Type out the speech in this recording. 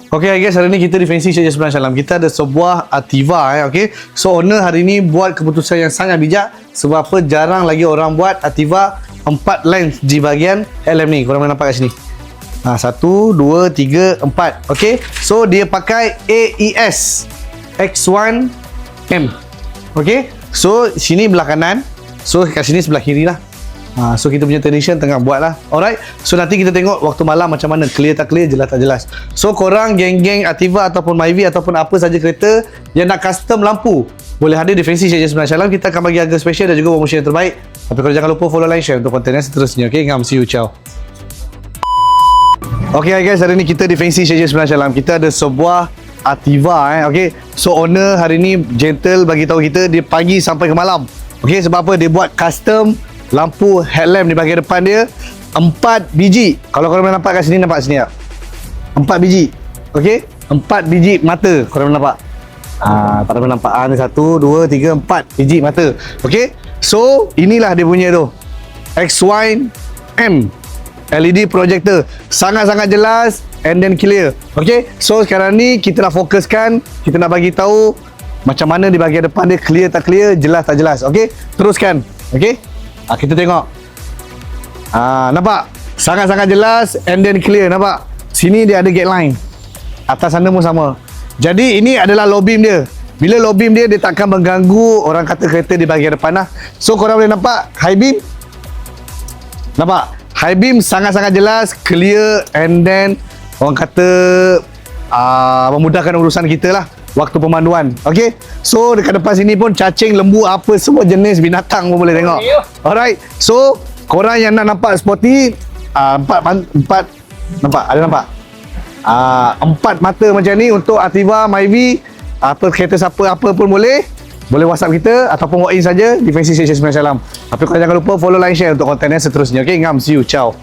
Okay guys, hari ni kita di Fancy Syed Jasmine Salam. Kita ada sebuah Ativa okay. So owner hari ni buat keputusan yang sangat bijak. Sebab apa, jarang lagi orang buat Ativa 4 lens di bahagian helm ni. Korang boleh nampak kat sini. 1, 2, 3, 4. Okay. So dia pakai AES X1M. Okay. So sini belah kanan. So kat sini sebelah kiri lah. So kita punya technician tengah buat lah. Alright. So nanti kita tengok waktu malam macam mana, clear tak clear, jelas tak jelas. So korang geng-geng Ativa ataupun Myvi ataupun apa saja kereta yang nak custom lampu, boleh hadir di Fancy Syed Jasmine Salam. Kita akan bagi harga special dan juga promotion yang terbaik. Tapi korang jangan lupa follow, like, share untuk konten yang seterusnya. Okay, ngam, see you, ciao. Okay guys, hari ni kita di Fancy Syed Jasmine Salam. Kita ada sebuah Ativa okay. So owner hari ni gentle bagi tahu kita dia pagi sampai ke malam. Okay, sebab apa? Dia buat custom lampu headlamp di bahagian depan dia 4 biji. Kalau korang boleh nampak kat sini, nampak sini tak? 4 biji. Okey, 4 biji mata. Korang boleh nampak? Tak boleh nampak. Ni 1, 2, 3, 4 biji mata. Okey. So, inilah dia punya tu. X1M LED projector. Sangat-sangat jelas and then clear. Okey. So, sekarang ni kita nak fokuskan, kita nak bagi tahu macam mana di bahagian depan dia, clear tak clear, jelas tak jelas. Okey. Teruskan. Okey. Kita tengok. Nampak? Sangat-sangat jelas and then clear, nampak? Sini dia ada gate line. Atas sana pun sama. Jadi ini adalah low beam dia. Bila low beam dia takkan mengganggu orang kata kereta di bahagian depan lah. So korang boleh nampak high beam. Nampak? High beam sangat-sangat jelas, clear and then orang kata memudahkan urusan kita lah waktu pemanduan. Okey. So dekat depan sini pun cacing, lembu, apa semua jenis binatang pun boleh tengok. Alright. So korang yang nak nampak sporty, empat nampak? Ada nampak? 4 mata macam ni untuk Ativa, Myvi, apa kereta siapa apa pun boleh WhatsApp kita ataupun walk in saja di Fancy Syed Jasmine Salam. Tapi korang jangan lupa follow, like, share untuk konten yang seterusnya. Okey, ngam, see you, ciao.